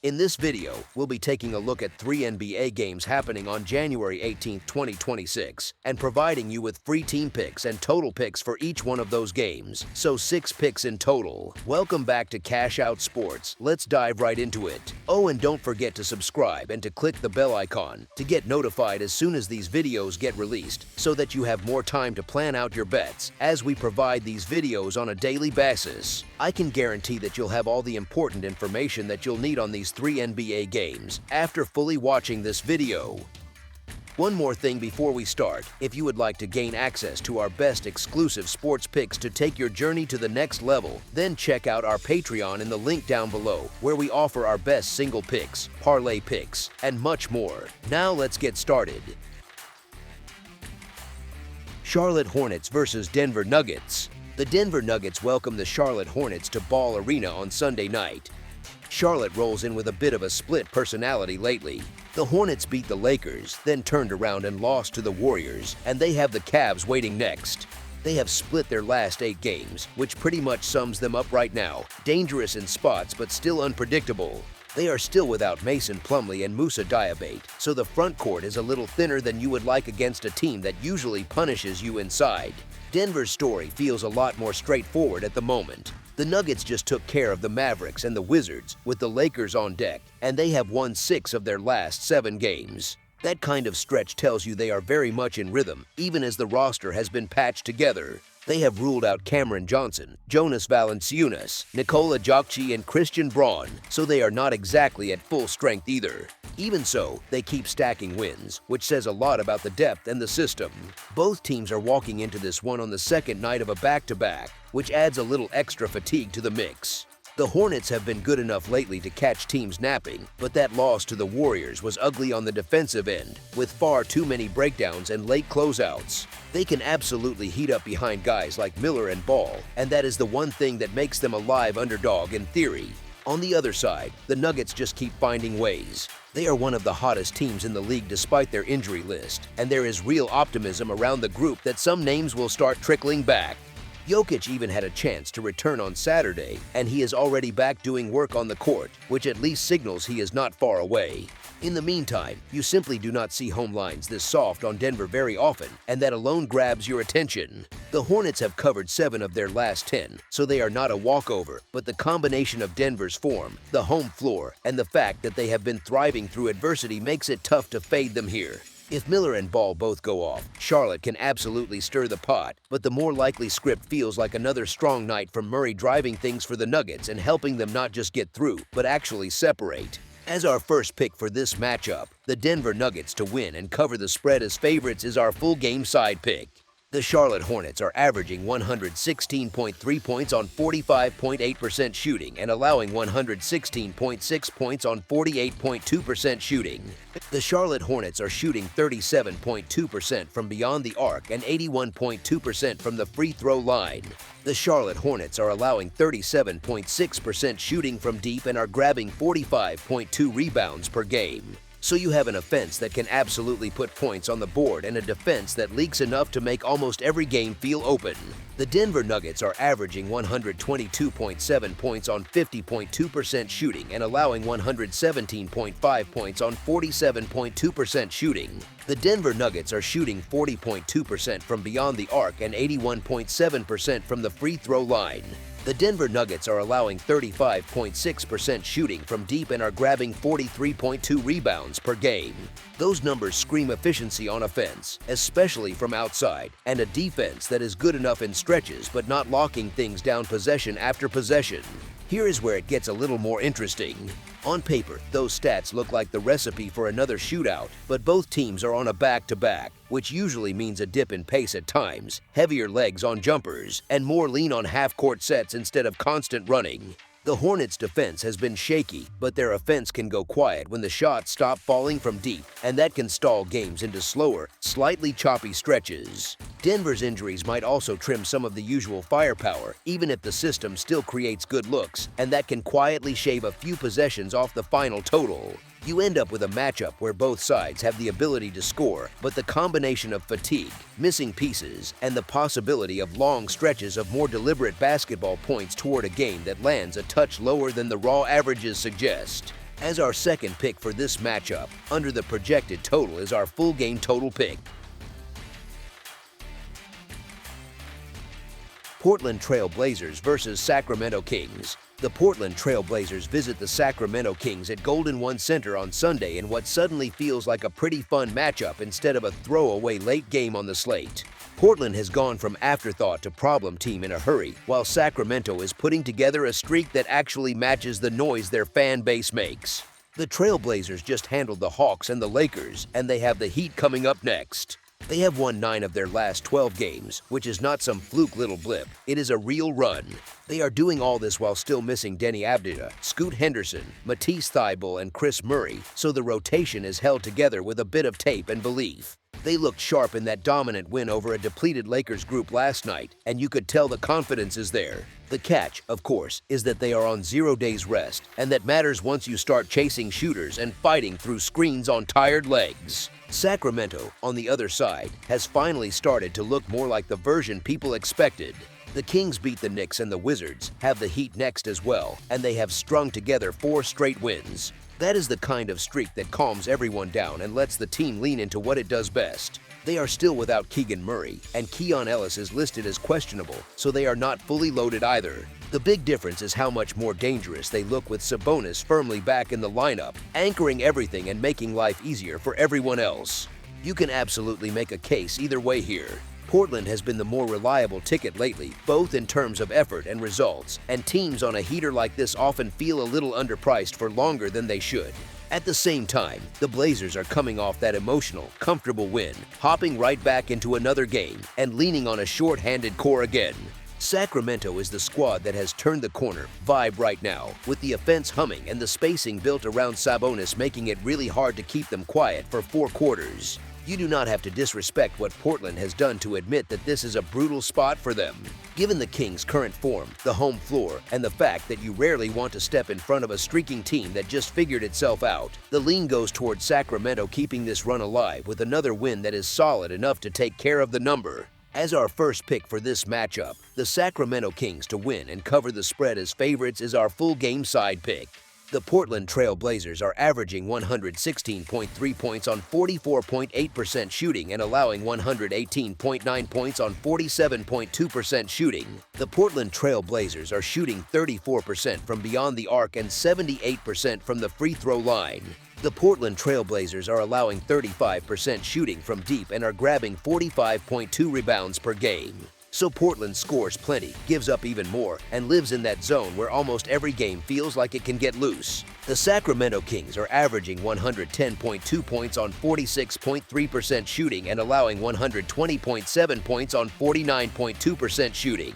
In this video, we'll be taking a look at 3 NBA games happening on January 18, 2026, and providing you with free team picks and total picks for each one of those games, so 6 picks in total. Welcome back to Cash Out Sports. Let's dive right into it. Oh, and don't forget to subscribe and to click the bell icon to get notified as soon as these videos get released, so that you have more time to plan out your bets as we provide these videos on a daily basis. I can guarantee that you'll have all the important information that you'll need on these 3 NBA games after fully watching this video. One more thing before we start, if you would like to gain access to our best exclusive sports picks to take your journey to the next level, then check out our Patreon in the link down below, where we offer our best single picks, parlay picks, and much more. Now let's get started. Charlotte Hornets versus Denver Nuggets. The Denver Nuggets welcome the Charlotte Hornets to Ball Arena on Sunday night. Charlotte rolls in with a bit of a split personality lately. The Hornets beat the Lakers, then turned around and lost to the Warriors, and they have the Cavs waiting next. They have split their last 8 games, which pretty much sums them up right now. Dangerous in spots, but still unpredictable. They are still without Mason Plumlee and Moussa Diabate, so the front court is a little thinner than you would like against a team that usually punishes you inside. Denver's story feels a lot more straightforward at the moment. The Nuggets just took care of the Mavericks and the Wizards with the Lakers on deck, and they have won 6 of their last 7 games. That kind of stretch tells you they are very much in rhythm, even as the roster has been patched together. They have ruled out Cameron Johnson, Jonas Valanciunas, Nikola Jokic, and Christian Braun, so they are not exactly at full strength either. Even so, they keep stacking wins, which says a lot about the depth and the system. Both teams are walking into this one on the second night of a back-to-back, which adds a little extra fatigue to the mix. The Hornets have been good enough lately to catch teams napping, but that loss to the Warriors was ugly on the defensive end, with far too many breakdowns and late closeouts. They can absolutely heat up behind guys like Miller and Ball, and that is the one thing that makes them a live underdog in theory. On the other side, the Nuggets just keep finding ways. They are one of the hottest teams in the league despite their injury list, and there is real optimism around the group that some names will start trickling back. Jokic even had a chance to return on Saturday, and he is already back doing work on the court, which at least signals he is not far away. In the meantime, you simply do not see home lines this soft on Denver very often, and that alone grabs your attention. The Hornets have covered 7 of their last 10, so they are not a walkover, but the combination of Denver's form, the home floor, and the fact that they have been thriving through adversity makes it tough to fade them here. If Miller and Ball both go off, Charlotte can absolutely stir the pot, but the more likely script feels like another strong night from Murray driving things for the Nuggets and helping them not just get through, but actually separate. As our first pick for this matchup, the Denver Nuggets to win and cover the spread as favorites is our full game side pick. The Charlotte Hornets are averaging 116.3 points on 45.8% shooting and allowing 116.6 points on 48.2% shooting. The Charlotte Hornets are shooting 37.2% from beyond the arc and 81.2% from the free throw line. The Charlotte Hornets are allowing 37.6% shooting from deep and are grabbing 45.2 rebounds per game. So you have an offense that can absolutely put points on the board and a defense that leaks enough to make almost every game feel open. The Denver Nuggets are averaging 122.7 points on 50.2% shooting and allowing 117.5 points on 47.2% shooting. The Denver Nuggets are shooting 40.2% from beyond the arc and 81.7% from the free throw line. The Denver Nuggets are allowing 35.6% shooting from deep and are grabbing 43.2 rebounds per game. Those numbers scream efficiency on offense, especially from outside, and a defense that is good enough in stretches but not locking things down possession after possession. Here is where it gets a little more interesting. On paper, those stats look like the recipe for another shootout, but both teams are on a back-to-back, which usually means a dip in pace at times, heavier legs on jumpers, and more lean on half-court sets instead of constant running. The Hornets' defense has been shaky, but their offense can go quiet when the shots stop falling from deep, and that can stall games into slower, slightly choppy stretches. Denver's injuries might also trim some of the usual firepower, even if the system still creates good looks, and that can quietly shave a few possessions off the final total. You end up with a matchup where both sides have the ability to score, but the combination of fatigue, missing pieces, and the possibility of long stretches of more deliberate basketball points toward a game that lands a touch lower than the raw averages suggest. As our second pick for this matchup, under the projected total is our full game total pick. Portland Trail Blazers versus Sacramento Kings. The Portland Trail Blazers visit the Sacramento Kings at Golden One Center on Sunday in what suddenly feels like a pretty fun matchup instead of a throwaway late game on the slate. Portland has gone from afterthought to problem team in a hurry, while Sacramento is putting together a streak that actually matches the noise their fan base makes. The Trail Blazers just handled the Hawks and the Lakers, and they have the Heat coming up next. They have won 9 of their last 12 games, which is not some fluke little blip. It is a real run. They are doing all this while still missing Denny Avdija, Scoot Henderson, Matisse Thybulle, and Chris Murray, so the rotation is held together with a bit of tape and belief. They looked sharp in that dominant win over a depleted Lakers group last night, and you could tell the confidence is there. The catch, of course, is that they are on 0 days rest, and that matters once you start chasing shooters and fighting through screens on tired legs. Sacramento, on the other side, has finally started to look more like the version people expected. The Kings beat the Knicks and the Wizards, have the Heat next as well, and they have strung together 4 straight wins. That is the kind of streak that calms everyone down and lets the team lean into what it does best. They are still without Keegan Murray, and Keon Ellis is listed as questionable, so they are not fully loaded either. The big difference is how much more dangerous they look with Sabonis firmly back in the lineup, anchoring everything and making life easier for everyone else. You can absolutely make a case either way here. Portland has been the more reliable ticket lately, both in terms of effort and results, and teams on a heater like this often feel a little underpriced for longer than they should. At the same time, the Blazers are coming off that emotional, comfortable win, hopping right back into another game and leaning on a short-handed core again. Sacramento is the squad that has turned the corner vibe right now, with the offense humming and the spacing built around Sabonis making it really hard to keep them quiet for 4 quarters. You do not have to disrespect what Portland has done to admit that this is a brutal spot for them. Given the Kings' current form, the home floor, and the fact that you rarely want to step in front of a streaking team that just figured itself out, the lean goes towards Sacramento keeping this run alive with another win that is solid enough to take care of the number. As our first pick for this matchup, the Sacramento Kings to win and cover the spread as favorites is our full game side pick. The Portland Trail Blazers are averaging 116.3 points on 44.8% shooting and allowing 118.9 points on 47.2% shooting. The Portland Trail Blazers are shooting 34% from beyond the arc and 78% from the free throw line. The Portland Trail Blazers are allowing 35% shooting from deep and are grabbing 45.2 rebounds per game. So Portland scores plenty, gives up even more, and lives in that zone where almost every game feels like it can get loose. The Sacramento Kings are averaging 110.2 points on 46.3% shooting and allowing 120.7 points on 49.2% shooting.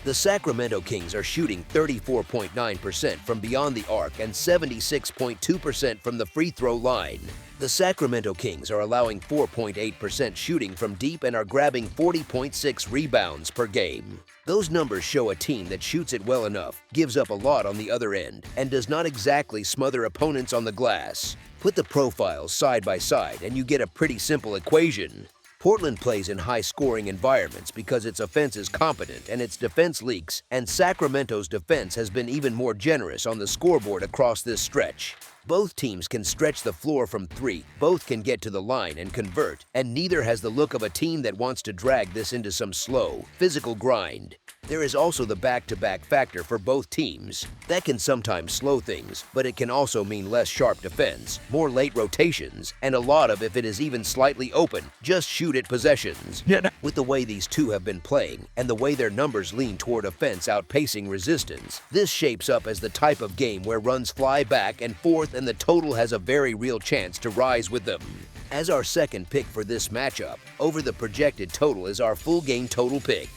The Sacramento Kings are shooting 34.9% from beyond the arc and 76.2% from the free throw line. The Sacramento Kings are allowing 4.8% shooting from deep and are grabbing 40.6 rebounds per game. Those numbers show a team that shoots it well enough, gives up a lot on the other end, and does not exactly smother opponents on the glass. Put the profiles side by side and you get a pretty simple equation. Portland plays in high-scoring environments because its offense is competent and its defense leaks, and Sacramento's defense has been even more generous on the scoreboard across this stretch. Both teams can stretch the floor from 3, both can get to the line and convert, and neither has the look of a team that wants to drag this into some slow, physical grind. There is also the back-to-back factor for both teams. That can sometimes slow things, but it can also mean less sharp defense, more late rotations, and a lot of if it is even slightly open, just shoot it possessions. With the way these two have been playing, and the way their numbers lean toward offense outpacing resistance, this shapes up as the type of game where runs fly back and forth and the total has a very real chance to rise with them. As our second pick for this matchup, over the projected total is our full game total pick.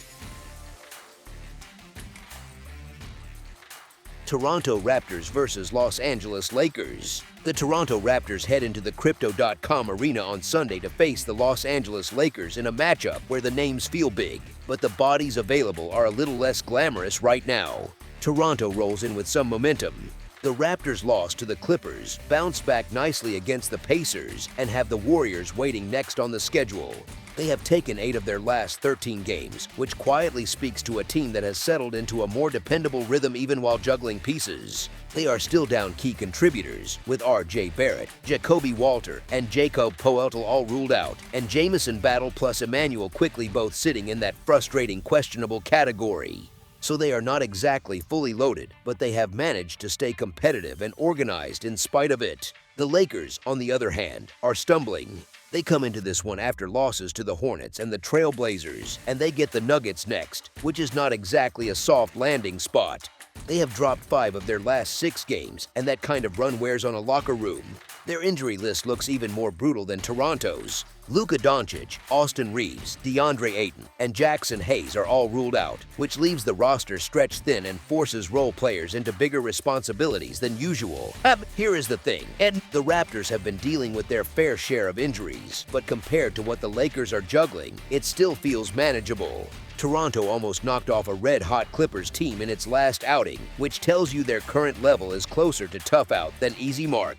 Toronto Raptors versus Los Angeles Lakers. The Toronto Raptors head into the Crypto.com arena on Sunday to face the Los Angeles Lakers in a matchup where the names feel big, but the bodies available are a little less glamorous right now. Toronto rolls in with some momentum. The Raptors lost to the Clippers, bounced back nicely against the Pacers, and have the Warriors waiting next on the schedule. They have taken 8 of their last 13 games, which quietly speaks to a team that has settled into a more dependable rhythm even while juggling pieces. They are still down key contributors, with R.J. Barrett, Jacoby Walter, and Jacob Poeltl all ruled out, and Jamison Battle plus Emmanuel quickly both sitting in that frustrating questionable category. So they are not exactly fully loaded, but they have managed to stay competitive and organized in spite of it. The Lakers, on the other hand, are stumbling. They come into this one after losses to the Hornets and the Trail Blazers, and they get the Nuggets next, which is not exactly a soft landing spot. They have dropped 5 of their last 6 games, and that kind of run wears on a locker room. Their injury list looks even more brutal than Toronto's. Luka Doncic, Austin Reeves, DeAndre Ayton, and Jackson Hayes are all ruled out, which leaves the roster stretched thin and forces role players into bigger responsibilities than usual. Here is the thing, and the Raptors have been dealing with their fair share of injuries, but compared to what the Lakers are juggling, it still feels manageable. Toronto almost knocked off a red-hot Clippers team in its last outing, which tells you their current level is closer to tough out than easy mark.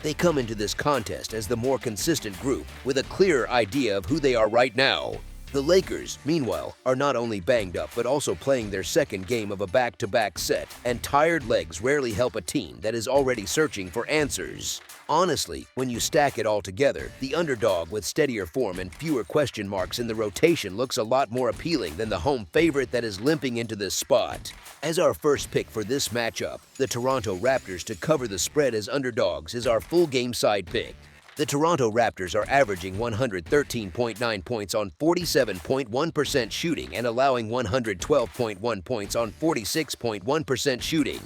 They come into this contest as the more consistent group, with a clearer idea of who they are right now. The Lakers, meanwhile, are not only banged up but also playing their second game of a back-to-back set, and tired legs rarely help a team that is already searching for answers. Honestly, when you stack it all together, the underdog with steadier form and fewer question marks in the rotation looks a lot more appealing than the home favorite that is limping into this spot. As our first pick for this matchup, the Toronto Raptors to cover the spread as underdogs is our full game side pick. The Toronto Raptors are averaging 113.9 points on 47.1% shooting and allowing 112.1 points on 46.1% shooting.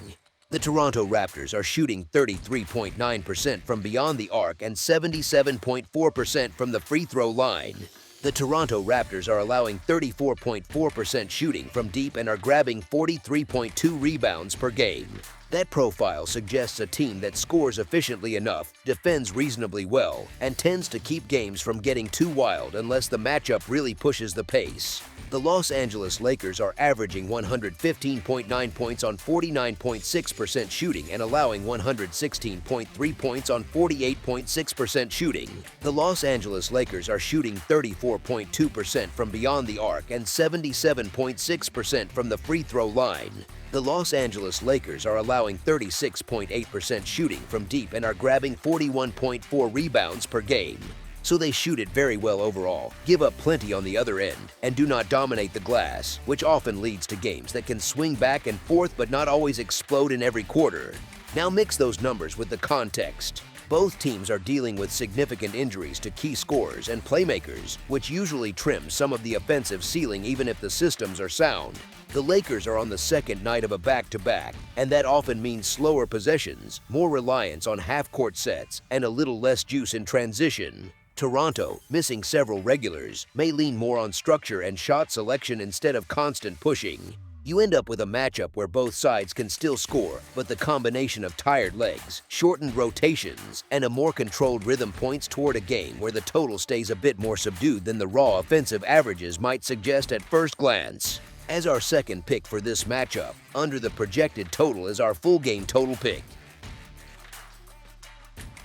The Toronto Raptors are shooting 33.9% from beyond the arc and 77.4% from the free throw line. The Toronto Raptors are allowing 34.4% shooting from deep and are grabbing 43.2 rebounds per game. That profile suggests a team that scores efficiently enough, defends reasonably well, and tends to keep games from getting too wild unless the matchup really pushes the pace. The Los Angeles Lakers are averaging 115.9 points on 49.6% shooting and allowing 116.3 points on 48.6% shooting. The Los Angeles Lakers are shooting 34.2% from beyond the arc and 77.6% from the free throw line. The Los Angeles Lakers are allowing 36.8% shooting from deep and are grabbing 41.4 rebounds per game. So they shoot it very well overall, give up plenty on the other end, and do not dominate the glass, which often leads to games that can swing back and forth but not always explode in every quarter. Now mix those numbers with the context. Both teams are dealing with significant injuries to key scorers and playmakers, which usually trims some of the offensive ceiling even if the systems are sound. The Lakers are on the second night of a back-to-back, and that often means slower possessions, more reliance on half-court sets, and a little less juice in transition. Toronto, missing several regulars, may lean more on structure and shot selection instead of constant pushing. You end up with a matchup where both sides can still score, but the combination of tired legs, shortened rotations, and a more controlled rhythm points toward a game where the total stays a bit more subdued than the raw offensive averages might suggest at first glance. As our second pick for this matchup, under the projected total is our full game total pick.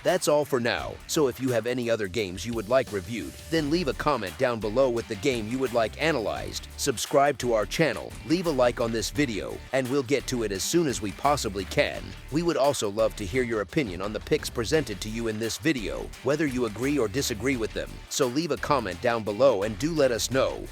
That's all for now, so if you have any other games you would like reviewed, then leave a comment down below with the game you would like analyzed, subscribe to our channel, leave a like on this video, and we'll get to it as soon as we possibly can. We would also love to hear your opinion on the picks presented to you in this video, whether you agree or disagree with them, so leave a comment down below and do let us know.